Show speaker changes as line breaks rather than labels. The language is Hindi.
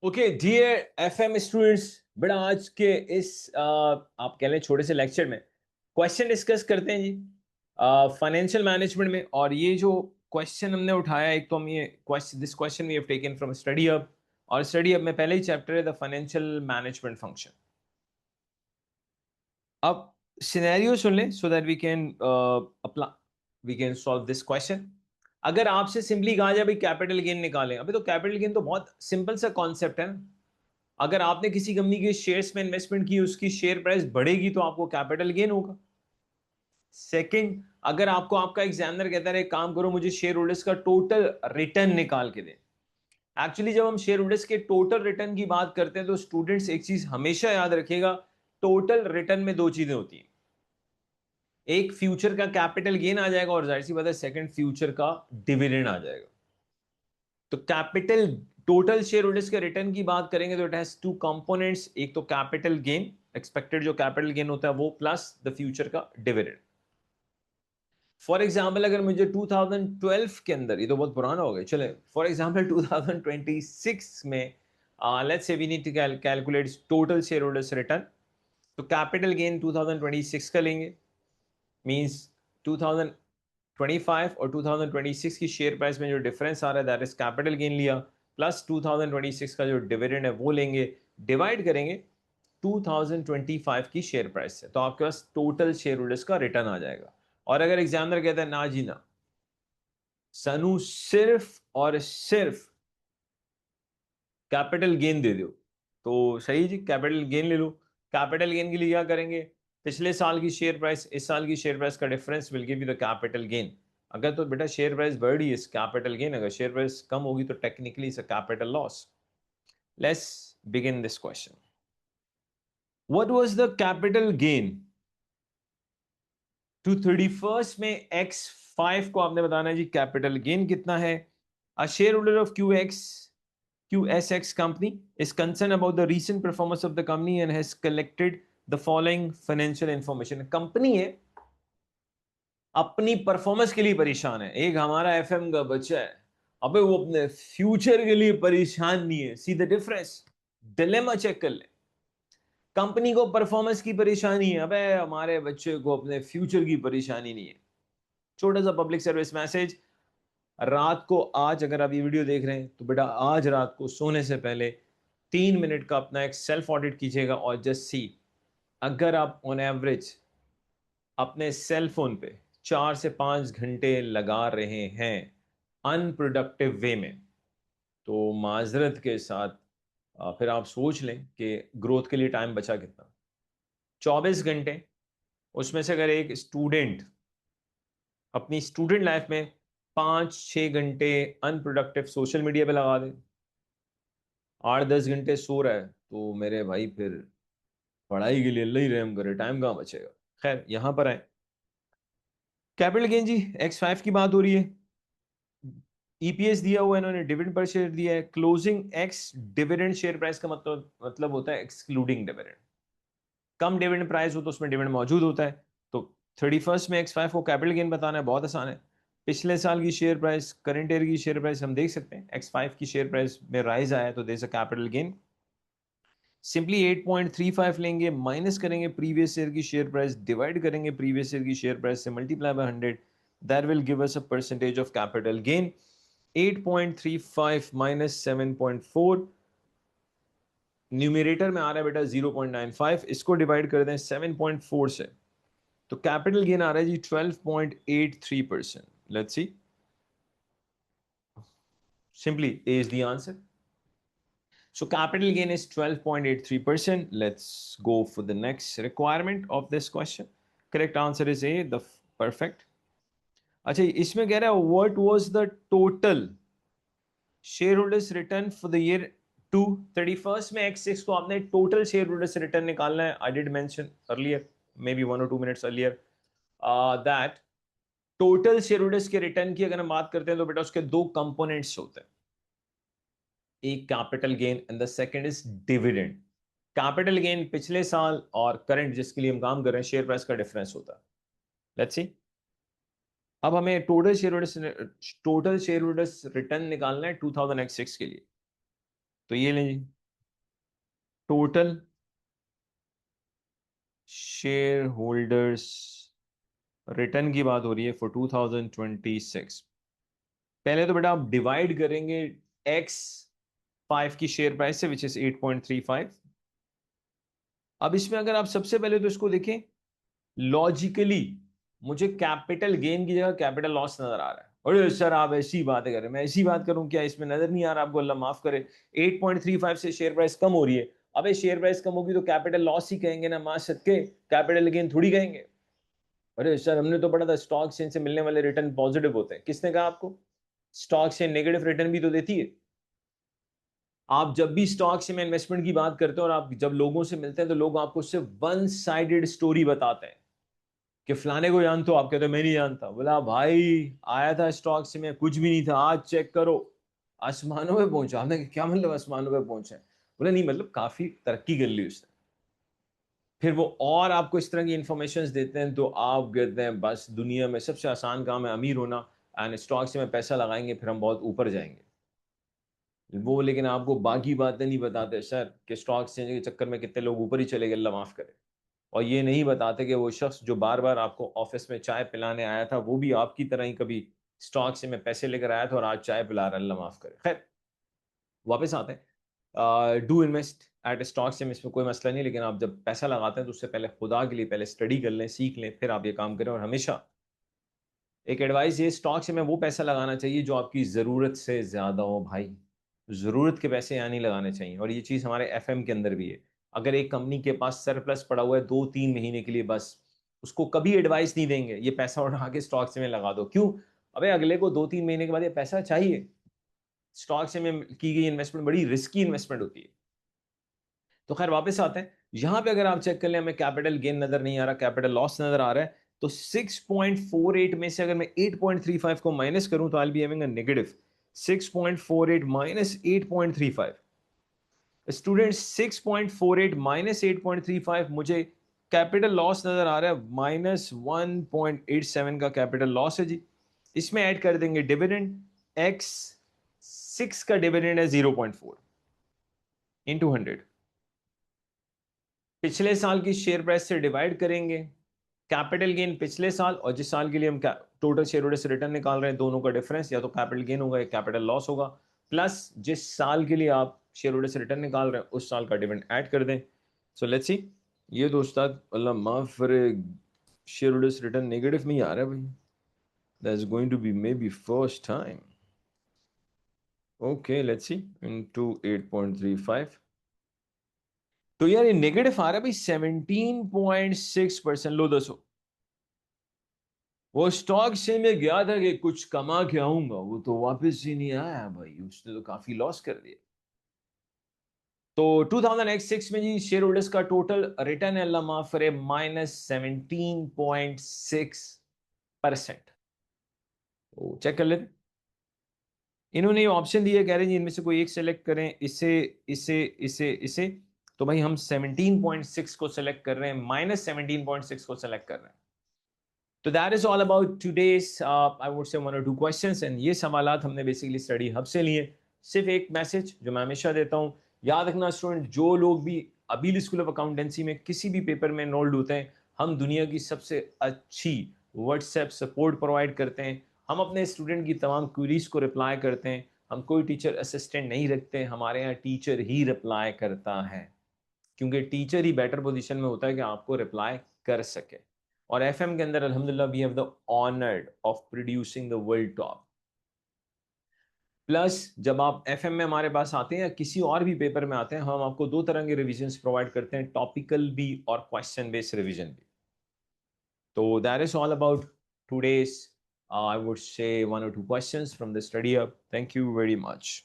ओके डियर एफएम स्टूडेंट्स, बड़ा आज के इस आप कह लें छोटे से लेक्चर में क्वेश्चन डिस्कस करते हैं जी फाइनेंशियल मैनेजमेंट में। और ये जो क्वेश्चन हमने उठाया, एक तो हम ये question this question we have taken from Study Hub, और स्टडी हब में पहले ही चैप्टर है द फाइनेंशियल मैनेजमेंट फंक्शन। अब सिनेरियो सुन लें so that we can apply we can solve this question. अगर आपसे सिंपली कहा जाए भाई कैपिटल गेन निकालें, अभी तो कैपिटल गेन तो बहुत सिंपल सा कॉन्सेप्ट है ना। अगर आपने किसी कंपनी के शेयर्स में इन्वेस्टमेंट की, उसकी शेयर प्राइस बढ़ेगी तो आपको कैपिटल गेन होगा। सेकंड, अगर आपको आपका एग्जामिनर कहता है काम करो मुझे शेयर होल्डर्स का टोटल रिटर्न निकाल के दे। एक्चुअली जब हम शेयर होल्डर्स के टोटल रिटर्न की बात करते हैं तो स्टूडेंट्स एक चीज हमेशा याद रखिएगा, टोटल रिटर्न में दो चीजें होती हैं। एक फ्यूचर का कैपिटल गेन आ जाएगा और जाहिर सी बात है सेकंड फ्यूचर का डिविडेंड आ जाएगा। तो कैपिटल टोटल शेयर होल्डर्स के रिटर्न की बात करेंगे तो इट हैज टू कंपोनेंट्स, एक तो कैपिटल गेन, एक्सपेक्टेड जो कैपिटल गेन होता है वो, प्लस द फ्यूचर का डिविडेंड। फॉर एग्जाम्पल अगर मुझे 2012 के अंदर, ये तो बहुत पुराना हो गया, चले फॉर एग्जाम्पल 2026 में let's say we need to calculate total share holders return, तो कैपिटल गेन 2026 का लेंगे, मींस 2025 और 2026 की शेयर प्राइस में जो डिफरेंस आ रहा है दैट इज कैपिटल गेन लिया, प्लस 2026 का जो डिविडेंड है वो लेंगे, डिवाइड करेंगे 2025 की शेयर प्राइस से, तो आपके पास टोटल शेयर होल्डर्स का रिटर्न आ जाएगा। और अगर एग्जामिनर कहता है ना जी ना, सनू सिर्फ और सिर्फ कैपिटल गेन दे दो, तो सही जी कैपिटल गेन ले लो। कैपिटल गेन के लिए क्या करेंगे, पिछले साल की शेयर प्राइस इस साल की शेयर प्राइस का difference will give you the capital gain. अगर तो बेटा शेयर प्राइस बढ़ी है कैपिटल गेन, अगर शेयर प्राइस कम होगी तो technically it's a capital loss. Let's begin this question. What was the capital gain to 31st में X5 को आपने बताना है जी कैपिटल गेन कितना है। A share holder of QSX company is concerned about the recent performance of the company and has collected the following financial information। Company है अपनी परफॉर्मेंस के लिए परेशान है, एक हमारा एफएम का बच्चा है, अबे वो अपने फ्यूचर के लिए परेशान नहीं है। See the difference, dilemma check कर ले। कंपनी को परफॉर्मेंस की परेशानी है, अबे हमारे बच्चे को अपने फ्यूचर की परेशानी नहीं है। छोटा सा पब्लिक सर्विस मैसेज, रात को आज अगर आप ये वीडियो देख रहे हैं तो बेटा आज रात को सोने से पहले 3 मिनट का अपना एक सेल्फ ऑडिट कीजिएगा और जस्ट सी, अगर आप ऑन एवरेज अपने सेल फोन पे 4 से 5 घंटे लगा रहे हैं अनप्रोडक्टिव वे में, तो माजरत के साथ फिर आप सोच लें कि ग्रोथ के लिए टाइम बचा कितना। 24 घंटे, उसमें से अगर एक स्टूडेंट अपनी स्टूडेंट लाइफ में 5-6 घंटे अनप्रोडक्टिव सोशल मीडिया पे लगा दे, 8-10 घंटे सो रहा है, तो मेरे भाई फिर पढ़ाई के लिए अल्लाह ही रहम करे, टाइम कहाँ बचेगा। खैर यहां पर आए, कैपिटल गेन जी X5 की बात हो रही है, ईपीएस दिया हुआ है इन्होंने, डिविडेंड पर शेयर दिया है, closing x dividend share price का मतलब होता है एक्सक्लूडिंग डिविडेंड। कम डिविडेंड प्राइस हो तो उसमें डिविडेंड मौजूद होता है। तो 31st में X5 को कैपिटल गेन बताना है, बहुत आसान है। पिछले साल की शेयर प्राइस, करंट ईयर की शेयर प्राइस हम देख सकते हैं, X5 की शेयर प्राइस में राइज आया है तो there is a capital gain. Simply 8.35 लेंगे, माइनस करेंगे प्रीवियस ईयर की शेयर प्राइस, डिवाइड करेंगे प्रीवियस ईयर की शेयर प्राइस से, multiply by 100, that will give us a percentage of capital gain. 8.35 minus 7.4, numerator में आ रहा है बेटा 0.95, इसको डिवाइड कर दें 7.4 से, तो कैपिटल गेन आ रहा है जी 12.83%। Let's see, simply A is the answer. So capital gain is 12.83%. Let's go for the next requirement of this question. Correct answer is A, the perfect. अच्छा इसमें कह रहा है what was the total shareholders return for the year to 31st में X6 को आपने total shareholders return निकालना है। I did mention earlier, maybe 1 or 2 minutes earlier, that total shareholders के रिटर्न की अगर हम बात करते हैं तो बेटा उसके दो कंपोनेंट्स होते हैं, एक capital gain and the second is dividend. Capital gain पिछले साल और करंट जिसके लिए हम काम कर रहे हैं शेयर प्राइस का डिफरेंस होता है। लेट्स सी, अब हमें टोटल शेयर होल्डर्स रिटर्न निकालना है 2006 के लिए। तो ये लें जी, टोटल शेयर होल्डर्स रिटर्न की बात हो रही है फॉर 2026। पहले तो बेटा आप डिवाइड करेंगे एक्स 5 की शेयर प्राइस से, विच इज 8.35। अब इसमें अगर आप सबसे पहले तो इसको देखें लॉजिकली, मुझे कैपिटल गेन की जगह कैपिटल लॉस नजर आ रहा है। अरे सर आप ऐसी बातें करें, मैं ऐसी बात करूं क्या, इसमें नजर नहीं आ रहा आपको, अल्लाह माफ करे। 8.35 से शेयर प्राइस कम हो रही है। अबे शेयर प्राइस कम होगी तो कैपिटल लॉस ही कहेंगे ना, मां सदके कैपिटल गेन थोड़ी कहेंगे। अरे सर हमने तो पढ़ा था स्टॉक एक्सचेंज से मिलने वाले रिटर्न पॉजिटिव होते हैं, किसने कहा आपको? स्टॉक एक्सचेंज नेगेटिव रिटर्न भी तो देती है। आप जब भी स्टॉक से में इन्वेस्टमेंट की बात करते हो और आप जब लोगों से मिलते हैं तो लोग आपको सिर्फ वन साइडेड स्टोरी बताते हैं कि फलाने को जानते हो, आप कहते हो मैं नहीं जानता। बोला भाई आया था स्टॉक से में, कुछ भी नहीं था, आज चेक करो आसमानों पे पहुंचा। आपने कहा, क्या मतलब आसमानों पे पहुंचा है? बोला नहीं मतलब काफी तरक्की कर ली उसने। फिर वो और आपको इस तरह की इंफॉर्मेशन देते हैं तो आप कहते हैं बस दुनिया में सबसे आसान काम है अमीर होना, एंड स्टॉक से में पैसा लगाएंगे फिर हम बहुत ऊपर जाएंगे। वो लेकिन आपको बाकी बातें नहीं बताते सर कि स्टॉक एक्सचेंज के चक्कर में कितने लोग ऊपर ही चले गए, अल्लाह माफ करे। और ये नहीं बताते कि वो शख्स जो बार बार आपको ऑफिस में चाय पिलाने आया था वो भी आपकी तरह ही कभी स्टॉक से में पैसे लेकर आया था और आज चाय पिला रहा है, अल्लाह माफ करे। खैर वापस आते हैं, डू इन्वेस्ट एट स्टॉक से, इसमें कोई मसला नहीं, लेकिन आप जब पैसा लगाते हैं तो उससे पहले खुदा के लिए पहले स्टडी कर लें, सीख लें, फिर आप ये काम करें। और हमेशा एक एडवाइस ये, स्टॉक से में वो पैसा लगाना चाहिए जो आपकी ज़रूरत से ज़्यादा हो भाई। ज़रूरत के पैसे यहाँ नहीं लगाने चाहिए। और ये चीज़ हमारे एफएम के अंदर भी है। अगर एक कंपनी के पास सरप्लस पड़ा हुआ है 2-3 महीने के लिए, बस उसको कभी एडवाइस नहीं देंगे ये पैसा उठा के स्टॉक से में लगा दो। क्यों? अबे अगले को 2-3 महीने के बाद ये पैसा चाहिए। स्टॉक से में की गई इन्वेस्टमेंट बड़ी रिस्की इन्वेस्टमेंट होती है। तो खैर वापस आते हैं, यहां पे अगर आप चेक कर लें हमें कैपिटल गेन नजर नहीं आ रहा, कैपिटल लॉस नजर आ रहा है। तो 6.48 में से अगर मैं 8.35 को माइनस करूं तो I be having a negative 6.48 minus 8.35। Student 6.48 minus 8.35, मुझे कैपिटल लॉस नजर आ रहा है -1.87 का कैपिटल लॉस है जी। इसमें ऐड कर देंगे डिविडेंड, एक्स 6 का डिविडेंड है 0.4 इंटू 100, पिछले साल की शेयर प्राइस से डिवाइड करेंगे कैपिटल गेन पिछले साल और जिस साल के लिए हम टोटल शेयर होल्डर्स रिटर्न निकाल रहे हैं, दोनों का डिफरेंस या तो कैपिटल गेन होगा या कैपिटल लॉस होगा, प्लस जिस साल के लिए आप शेयर होल्डर्स रिटर्न निकाल रहे हैं उस साल का डिविडेंड ऐड कर दें। सो लेट्स सी, ये तो उस्ताद अल्लाह माफ करे शेयर होल्डर्स रिटर्न नेगेटिव में ही आ रहा है भाई। That is going to be maybe first time. Okay let's see into 8.35। तो यार ये नेगेटिव आ रहा है भाई 17.6%। लो दसो, वो स्टॉक से में गया था कि कुछ कमा के आऊंगा, वो तो वापस ही नहीं आया भाई, उसने तो काफी लॉस कर दिया। तो 2006 में जी शेयर होल्डर्स का टोटल रिटर्न है, अल्लाह माफ करे, -17.6%। तो चेक कर लेते। इन्होंने ये ऑप्शन दिया, कह रहे हैं जी इनमें से कोई एक सेलेक्ट करें, इसे इसे इसे इसे। तो भाई हम 17.6 को सेलेक्ट कर रहे हैं, -17.6 को सेलेक्ट कर रहे हैं। तो that is all about today's I would say 1 or 2 questions, and ये सवालात हमने बेसिकली स्टडी हब से लिए। सिर्फ एक मैसेज जो मैं हमेशा देता हूँ, याद रखना स्टूडेंट, जो लोग भी अबील स्कूल ऑफ अकाउंटेंसी में किसी भी पेपर में एनरोल्ड होते हैं, हम दुनिया की सबसे अच्छी व्हाट्सएप सपोर्ट प्रोवाइड करते हैं। हम अपने स्टूडेंट की तमाम क्वेरीज को रिप्लाई करते हैं। हम कोई टीचर असिस्टेंट नहीं रखते, हमारे यहाँ टीचर ही रिप्लाई करता है, क्योंकि टीचर ही बेटर पोजीशन में होता है कि आपको रिप्लाई कर सके। और एफएम के अंदर अल्हम्दुलिल्लाह we have the honoured of producing the world top. Plus जब आप एफएम में हमारे पास आते हैं या किसी और भी पेपर में आते हैं, हम आपको 2 तरह के रिविजन्स प्रोवाइड करते हैं, टॉपिकल भी और क्वेश्चन बेस्ड रिविजन भी। तो that is all about today's I would say 1 or 2 questions from the study hub. Thank you very much.